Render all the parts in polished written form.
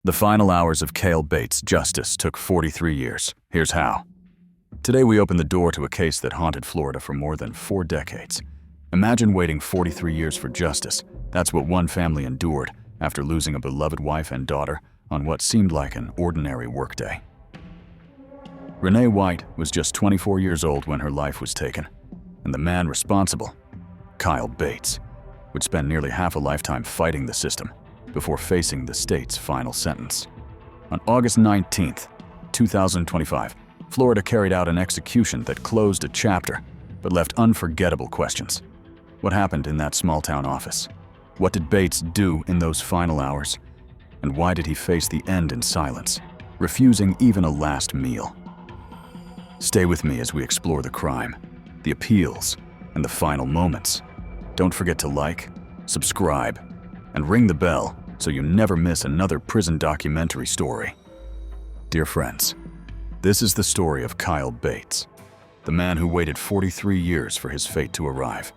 The final hours of Kayle Bates' justice took 43 years. Here's how. Today we open the door to a case that haunted Florida for more than 4 decades. Imagine waiting 43 years for justice. That's what one family endured after losing a beloved wife and daughter on what seemed like an ordinary workday. Renee White was just 24 years old when her life was taken, and the man responsible, Kyle Bates, would spend nearly half a lifetime fighting the system before facing the state's final sentence. On August 19, 2025, Florida carried out an execution that closed a chapter but left unforgettable questions. What happened in that small-town office? What did Bates do in those final hours? And why did he face the end in silence, refusing even a last meal? Stay with me as we explore the crime, the appeals, and the final moments. Don't forget to like, subscribe, and ring the bell so you never miss another prison documentary story. Dear friends, this is the story of Kyle Bates, the man who waited 43 years for his fate to arrive,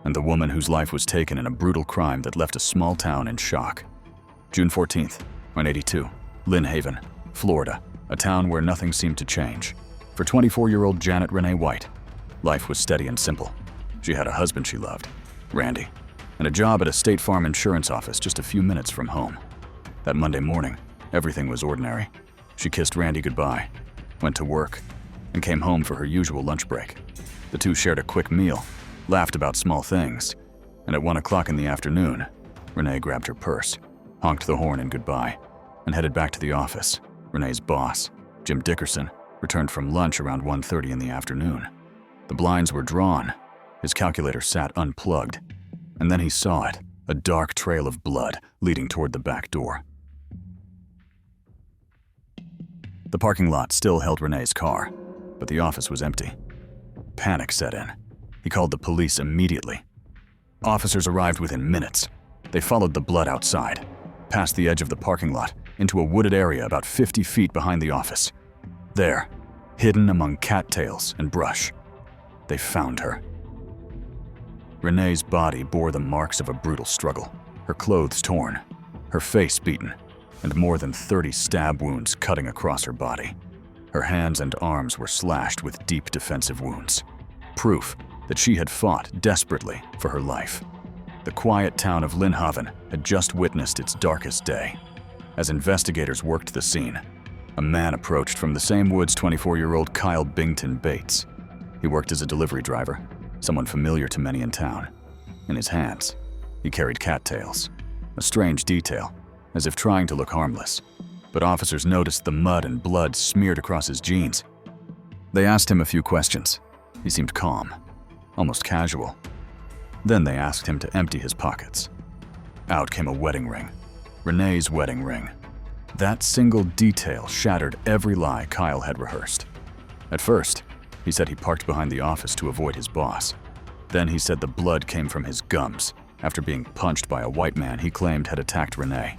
and the woman whose life was taken in a brutal crime that left a small town in shock. June 14th, 1982, Lynn Haven, Florida, a town where nothing seemed to change. For 24-year-old Janet Renee White, life was steady and simple. She had a husband she loved, Randy, and a job at a State Farm insurance office just a few minutes from home. That Monday morning, everything was ordinary. She kissed Randy goodbye, went to work, and came home for her usual lunch break. The two shared a quick meal, laughed about small things, and at 1 o'clock in the afternoon, Renee grabbed her purse, honked the horn in goodbye, and headed back to the office. Renee's boss, Jim Dickerson, returned from lunch around 1:30 in the afternoon. The blinds were drawn, his calculator sat unplugged, and then he saw it, a dark trail of blood leading toward the back door. The parking lot still held Renee's car, but the office was empty. Panic set in. He called the police immediately. Officers arrived within minutes. They followed the blood outside, past the edge of the parking lot, into a wooded area about 50 feet behind the office. There, hidden among cattails and brush, they found her. Renee's body bore the marks of a brutal struggle, her clothes torn, her face beaten, and more than 30 stab wounds cutting across her body. Her hands and arms were slashed with deep defensive wounds, proof that she had fought desperately for her life. The quiet town of Lynn Haven had just witnessed its darkest day. As investigators worked the scene, a man approached from the same woods 24-year-old Kyle Bington Bates. He worked as a delivery driver, someone familiar to many in town. In his hands, he carried cattails, a strange detail, as if trying to look harmless. But officers noticed the mud and blood smeared across his jeans. They asked him a few questions. He seemed calm, almost casual. Then they asked him to empty his pockets. Out came a wedding ring, Renee's wedding ring. That single detail shattered every lie Kyle had rehearsed. At first, he said he parked behind the office to avoid his boss. Then he said the blood came from his gums after being punched by a white man he claimed had attacked Renee.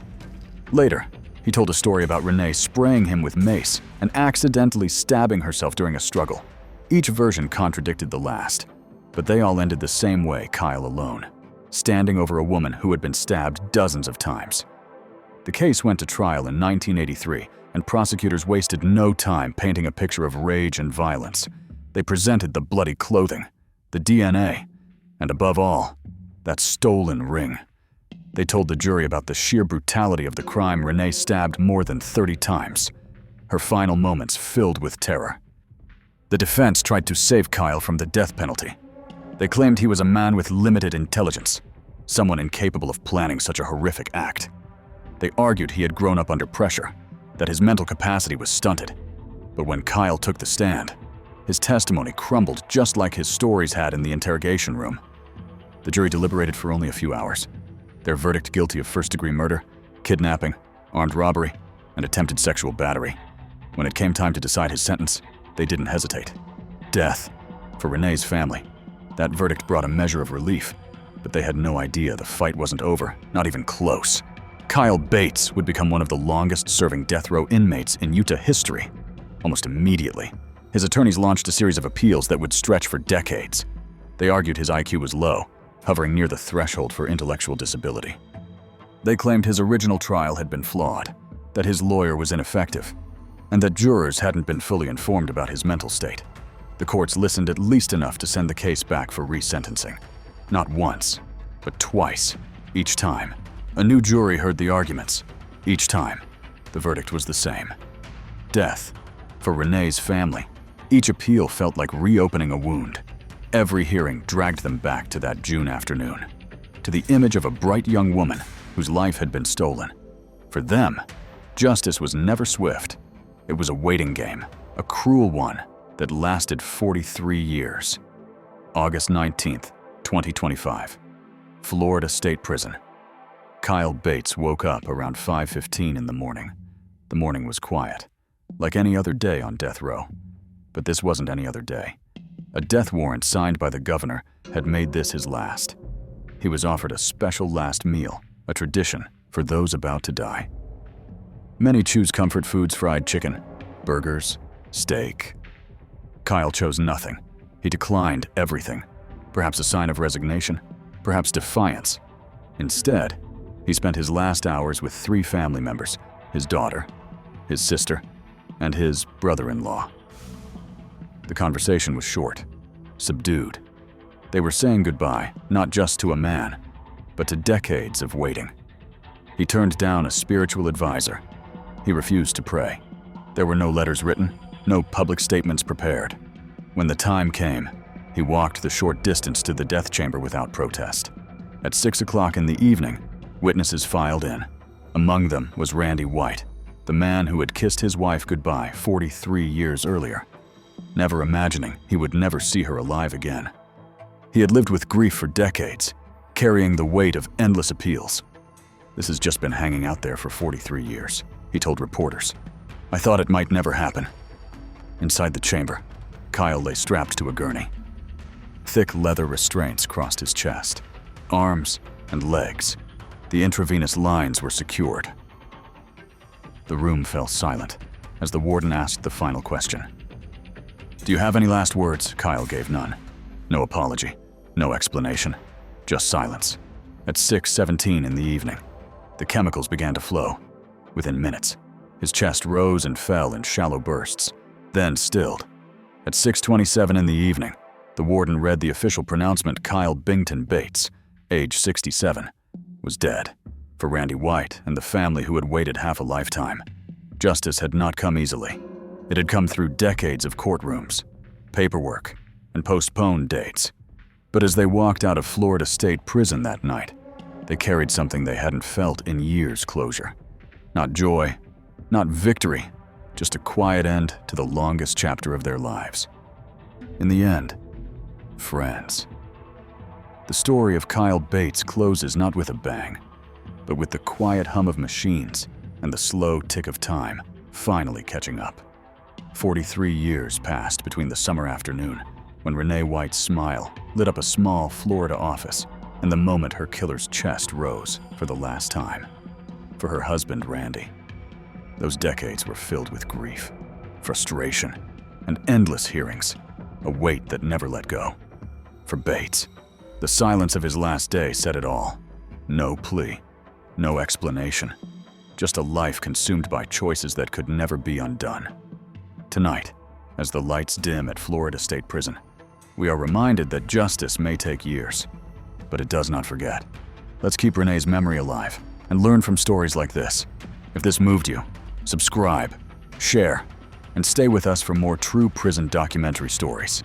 Later, he told a story about Renee spraying him with mace and accidentally stabbing herself during a struggle. Each version contradicted the last, but they all ended the same way Kyle alone, standing over a woman who had been stabbed dozens of times. The case went to trial in 1983, and prosecutors wasted no time painting a picture of rage and violence. They presented the bloody clothing, the DNA, and above all, that stolen ring. They told the jury about the sheer brutality of the crime Renee stabbed more than 30 times, her final moments filled with terror. The defense tried to save Kyle from the death penalty. They claimed he was a man with limited intelligence, someone incapable of planning such a horrific act. They argued he had grown up under pressure, that his mental capacity was stunted. But when Kyle took the stand, his testimony crumbled just like his stories had in the interrogation room. The jury deliberated for only a few hours. Their verdict guilty of first-degree murder, kidnapping, armed robbery, and attempted sexual battery. When it came time to decide his sentence, they didn't hesitate. Death for Renee's family. That verdict brought a measure of relief, but they had no idea the fight wasn't over, not even close. Kyle Bates would become one of the longest-serving death row inmates in Utah history. Almost immediately, his attorneys launched a series of appeals that would stretch for decades. They argued his IQ was low, hovering near the threshold for intellectual disability. They claimed his original trial had been flawed, that his lawyer was ineffective, and that jurors hadn't been fully informed about his mental state. The courts listened at least enough to send the case back for resentencing. Not once, but twice. Each time, a new jury heard the arguments. Each time, the verdict was the same. Death. For Renee's family, each appeal felt like reopening a wound. Every hearing dragged them back to that June afternoon, to the image of a bright young woman whose life had been stolen. For them, justice was never swift. It was a waiting game, a cruel one that lasted 43 years. August 19th, 2025. Florida State Prison. Kyle Bates woke up around 5:15 in the morning. The morning was quiet, like any other day on death row. But this wasn't any other day. A death warrant signed by the governor had made this his last. He was offered a special last meal, a tradition for those about to die. Many choose comfort foods: fried chicken, burgers, steak. Kyle chose nothing. He declined everything. Perhaps a sign of resignation, perhaps defiance. Instead, he spent his last hours with 3 family members: his daughter, his sister, and his brother-in-law. The conversation was short, subdued. They were saying goodbye, not just to a man, but to decades of waiting. He turned down a spiritual advisor. He refused to pray. There were no letters written, no public statements prepared. When the time came, he walked the short distance to the death chamber without protest. At 6 o'clock in the evening, witnesses filed in. Among them was Renee White, the man who had kissed his wife goodbye 43 years earlier, never imagining he would never see her alive again. He had lived with grief for decades, carrying the weight of endless appeals. "This has just been hanging out there for 43 years, he told reporters. "I thought it might never happen." Inside the chamber, Kyle lay strapped to a gurney. Thick leather restraints crossed his chest, arms, and legs. The intravenous lines were secured. The room fell silent as the warden asked the final question. "Do you have any last words?" Kyle gave none. No apology, no explanation, just silence. At 6:17 in the evening, the chemicals began to flow. Within minutes, his chest rose and fell in shallow bursts, then stilled. At 6:27 in the evening, the warden read the official pronouncement: Kyle Bington Bates, age 67, was dead. For Renee White and the family who had waited half a lifetime, justice had not come easily. It had come through decades of courtrooms, paperwork, and postponed dates. But as they walked out of Florida State Prison that night, they carried something they hadn't felt in years: closure. Not joy, not victory, just a quiet end to the longest chapter of their lives. In the end, friends. The story of Kyle Bates closes not with a bang, but with the quiet hum of machines and the slow tick of time finally catching up. 43 years passed between the summer afternoon when Renee White's smile lit up a small Florida office and the moment her killer's chest rose for the last time. For her husband, Randy, those decades were filled with grief, frustration, and endless hearings, a weight that never let go. For Bates, the silence of his last day said it all. No plea, no explanation, just a life consumed by choices that could never be undone. Tonight, as the lights dim at Florida State Prison, we are reminded that justice may take years, but it does not forget. Let's keep Renee's memory alive and learn from stories like this. If this moved you, subscribe, share, and stay with us for more true prison documentary stories.